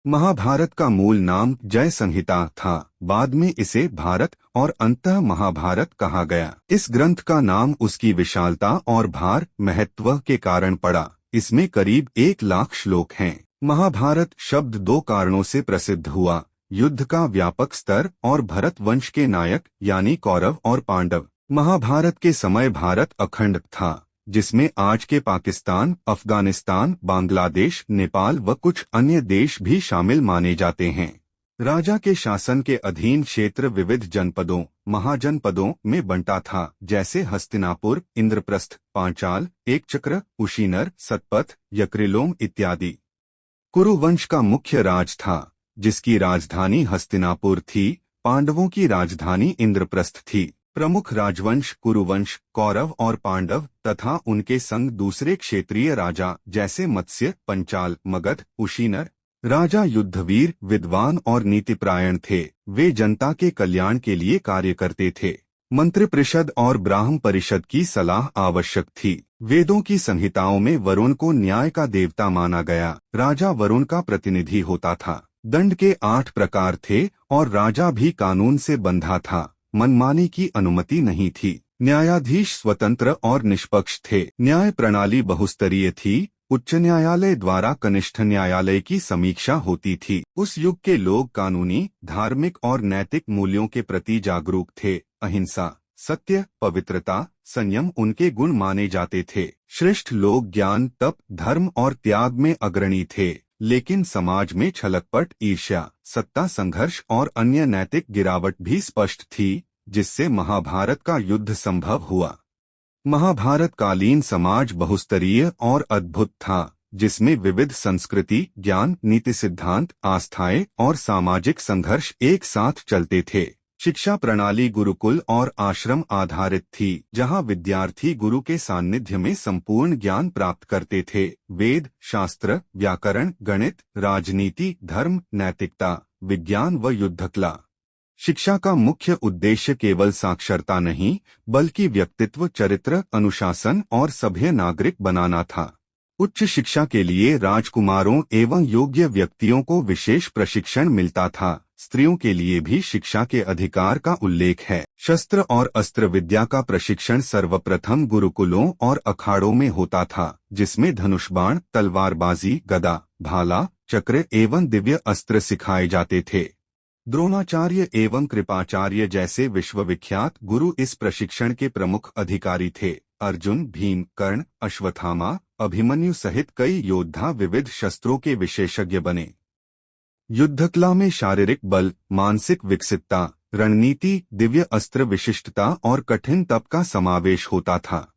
महाभारत का मूल नाम जय संहिता था। बाद में इसे भारत और अंततः महाभारत कहा गया। इस ग्रंथ का नाम उसकी विशालता और भार महत्व के कारण पड़ा। इसमें करीब 1,00,000 श्लोक हैं। महाभारत शब्द दो कारणों से प्रसिद्ध हुआ: युद्ध का व्यापक स्तर और भरत वंश के नायक यानी कौरव और पांडव। महाभारत के समय भारत अखंड था, जिसमें आज के पाकिस्तान, अफगानिस्तान, बांग्लादेश, नेपाल व कुछ अन्य देश भी शामिल माने जाते हैं। राजा के शासन के अधीन क्षेत्र विविध जनपदों, महाजनपदों में बंटा था, जैसे हस्तिनापुर, इंद्रप्रस्थ, पांचाल, एकचक्र, कुशीनर, सतपथ, यक्रिलोम इत्यादि। कुरुवंश का मुख्य राज था, जिसकी राजधानी हस्तिनापुर थी। पांडवों की राजधानी इंद्रप्रस्थ थी। प्रमुख राजवंश कुरुवंश, कौरव और पांडव तथा उनके संग दूसरे क्षेत्रीय राजा जैसे मत्स्य, पंचाल, मगध, कुशीनर। राजा युद्धवीर, विद्वान और नीतिपरायण थे। वे जनता के कल्याण के लिए कार्य करते थे। मंत्रिपरिषद और ब्राह्म परिषद की सलाह आवश्यक थी। वेदों की संहिताओं में वरुण को न्याय का देवता माना गया। राजा वरुण का प्रतिनिधि होता था। दंड के 8 प्रकार थे और राजा भी कानून से बंधा था। मनमानी की अनुमति नहीं थी। न्यायाधीश स्वतंत्र और निष्पक्ष थे। न्याय प्रणाली बहुस्तरीय थी। उच्च न्यायालय द्वारा कनिष्ठ न्यायालय की समीक्षा होती थी। उस युग के लोग कानूनी, धार्मिक और नैतिक मूल्यों के प्रति जागरूक थे। अहिंसा, सत्य, पवित्रता, संयम उनके गुण माने जाते थे। श्रेष्ठ लोग ज्ञान, तप, धर्म और त्याग में अग्रणी थे। लेकिन समाज में छलकपट, ईर्ष्या, सत्ता संघर्ष और अन्य नैतिक गिरावट भी स्पष्ट थी, जिससे महाभारत का युद्ध संभव हुआ। महाभारत कालीन समाज बहुस्तरीय और अद्भुत था, जिसमें विविध संस्कृति, ज्ञान, नीति सिद्धांत, आस्थाएं और सामाजिक संघर्ष एक साथ चलते थे। शिक्षा प्रणाली गुरुकुल और आश्रम आधारित थी, जहां विद्यार्थी गुरु के सानिध्य में संपूर्ण ज्ञान प्राप्त करते थे। वेद, शास्त्र, व्याकरण, गणित, राजनीति, धर्म, नैतिकता, विज्ञान व युद्धकला। शिक्षा का मुख्य उद्देश्य केवल साक्षरता नहीं, बल्कि व्यक्तित्व, चरित्र, अनुशासन और सभ्य नागरिक बनाना था। उच्च शिक्षा के लिए राजकुमारों एवं योग्य व्यक्तियों को विशेष प्रशिक्षण मिलता था। स्त्रियों के लिए भी शिक्षा के अधिकार का उल्लेख है। शस्त्र और अस्त्र विद्या का प्रशिक्षण सर्वप्रथम गुरुकुलों और अखाड़ों में होता था, जिसमें धनुषबाण, तलवारबाजी, गदा, भाला, चक्र एवं दिव्य अस्त्र सिखाए जाते थे। द्रोणाचार्य एवं कृपाचार्य जैसे विश्वविख्यात गुरु इस प्रशिक्षण के प्रमुख अधिकारी थे। अर्जुन, भीम, कर्ण, अश्वत्थामा, अभिमन्यु सहित कई योद्धा विविध शस्त्रों के विशेषज्ञ बने। युद्धकला में शारीरिक बल, मानसिक विकसितता, रणनीति, दिव्य अस्त्र विशिष्टता और कठिन तप का समावेश होता था।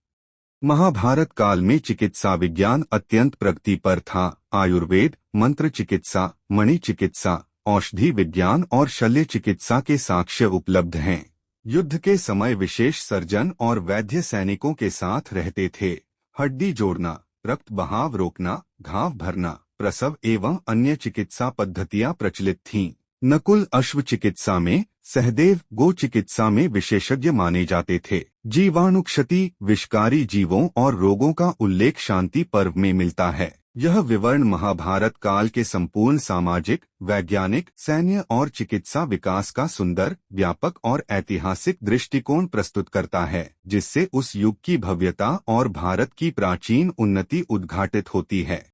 महाभारत काल में चिकित्सा विज्ञान अत्यंत प्रगति पर था। आयुर्वेद, मंत्र चिकित्सा, मणि चिकित्सा, औषधि विज्ञान और शल्य चिकित्सा के साक्ष्य उपलब्ध हैं। युद्ध के समय विशेष सर्जन और वैद्य सैनिकों के साथ रहते थे। हड्डी जोड़ना, रक्त बहाव रोकना, घाव भरना, प्रसव एवं अन्य चिकित्सा पद्धतियां प्रचलित थीं। नकुल अश्व चिकित्सा में, सहदेव गो चिकित्सा में विशेषज्ञ माने जाते थे। जीवाणु क्षति, विषकारी जीवों और रोगों का उल्लेख शांति पर्व में मिलता है। यह विवरण महाभारत काल के संपूर्ण सामाजिक, वैज्ञानिक, सैन्य और चिकित्सा विकास का सुंदर, व्यापक और ऐतिहासिक दृष्टिकोण प्रस्तुत करता है, जिससे उस युग की भव्यता और भारत की प्राचीन उन्नति उद्घाटित होती है।